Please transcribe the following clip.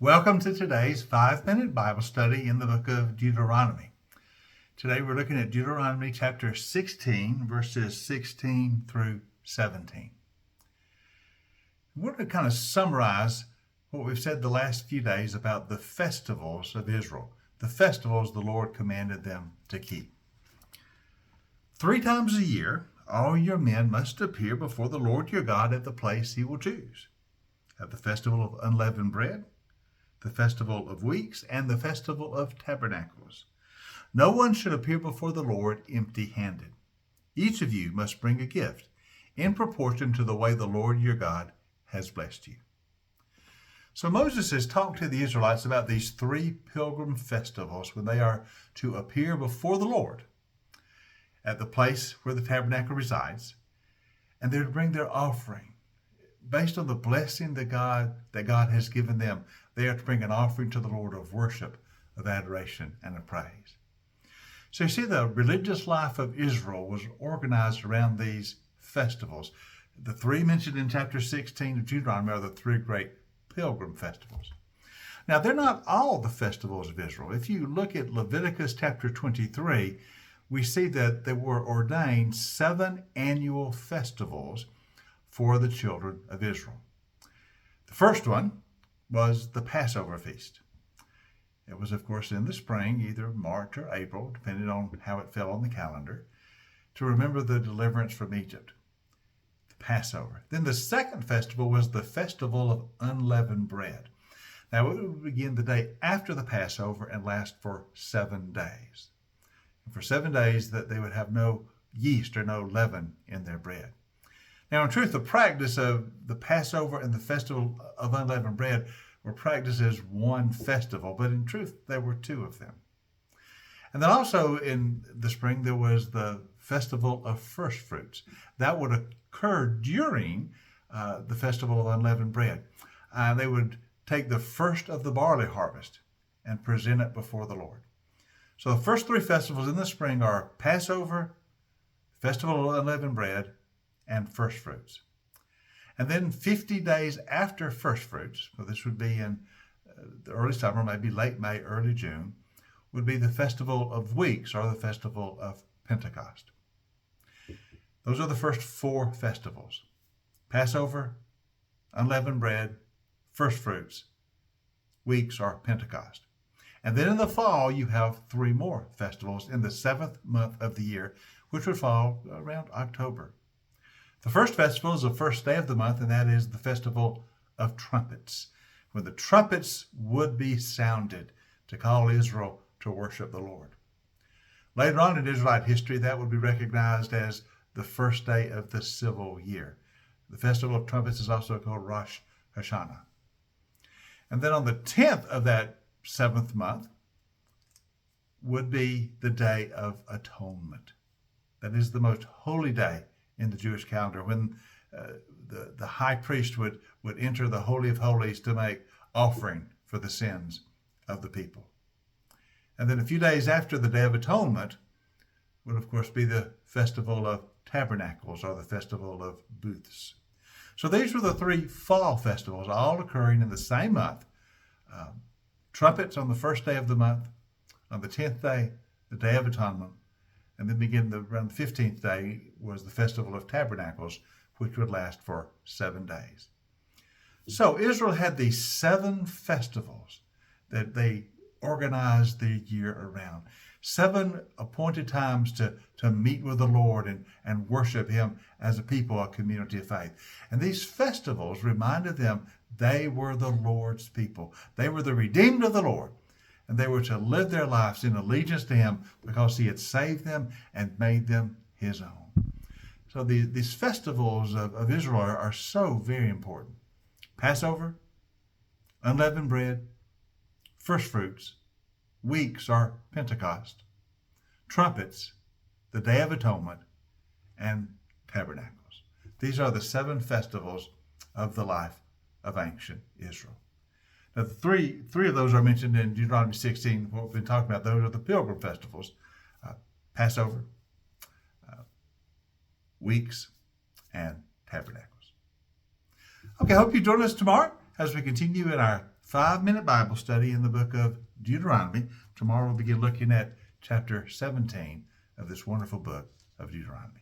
Welcome to today's 5-minute Bible study in the book of Deuteronomy. Today we're looking at Deuteronomy chapter 16, verses 16 through 17. I want to kind of summarize what we've said the last few days about the festivals of Israel, the festivals the Lord commanded them to keep. 3 times a year, all your men must appear before the Lord your God at the place he will choose, at the festival of unleavened bread, the festival of weeks, and the festival of tabernacles. No one should appear before the Lord empty-handed. Each of you must bring a gift in proportion to the way the Lord your God has blessed you. So Moses has talked to the Israelites about these 3 pilgrim festivals when they are to appear before the Lord at the place where the tabernacle resides, and they're to bring their offering. Based on the blessing that God has given them, they are to bring an offering to the Lord of worship, of adoration, and of praise. So you see, the religious life of Israel was organized around these festivals. The 3 mentioned in chapter 16 of Deuteronomy are the 3 great pilgrim festivals. Now, they're not all the festivals of Israel. If you look at Leviticus chapter 23, we see that there were ordained 7 annual festivals for the children of Israel. The first one was the Passover feast. It was, of course, in the spring, either March or April, depending on how it fell on the calendar, to remember the deliverance from Egypt, the Passover. Then the second festival was the festival of unleavened bread. Now, it would begin the day after the Passover and last for 7 days. And for 7 days that they would have no yeast or no leaven in their bread. Now, in truth, the practice of the Passover and the festival of unleavened bread were practiced as one festival, but in truth, there were 2 of them. And then also in the spring, there was the festival of first fruits. That would occur during the festival of unleavened bread. They would take the first of the barley harvest and present it before the Lord. So the first 3 festivals in the spring are Passover, festival of unleavened bread, and first fruits. And then 50 days after first fruits, so this would be in the early summer, maybe late May, early June, would be the festival of weeks, or the festival of Pentecost. Those are the first 4 festivals: Passover, unleavened bread, first fruits, weeks, or Pentecost. And then in the fall, you have 3 more festivals in the 7th month of the year, which would fall around October. The first festival is the first day of the month, and that is the festival of trumpets, when the trumpets would be sounded to call Israel to worship the Lord. Later on in Israelite history, that would be recognized as the first day of the civil year. The festival of trumpets is also called Rosh Hashanah. And then on the 10th of that 7th month would be the Day of Atonement. That is the most holy day in the Jewish calendar, when the high priest would enter the Holy of Holies to make offering for the sins of the people. And then a few days after the Day of Atonement would, of course, be the festival of tabernacles, or the festival of booths. So these were the 3 fall festivals, all occurring in the same month. Trumpets on the first day of the month, on the 10th day, the Day of Atonement, and then around the 15th day was the Festival of Tabernacles, which would last for 7 days. So Israel had these 7 festivals that they organized the year around. 7 appointed times to meet with the Lord and worship him as a people, a community of faith. And these festivals reminded them they were the Lord's people. They were the redeemed of the Lord. And they were to live their lives in allegiance to him because he had saved them and made them his own. So these festivals of Israel are so very important. Passover, unleavened bread, first fruits, weeks, or Pentecost, trumpets, the Day of Atonement, and tabernacles. These are the 7 festivals of the life of ancient Israel. Now, the three of those are mentioned in Deuteronomy 16. What we've been talking about, those are the pilgrim festivals: Passover, weeks, and tabernacles. Okay, I hope you join us tomorrow as we continue in our 5-minute Bible study in the book of Deuteronomy. Tomorrow we'll begin looking at chapter 17 of this wonderful book of Deuteronomy.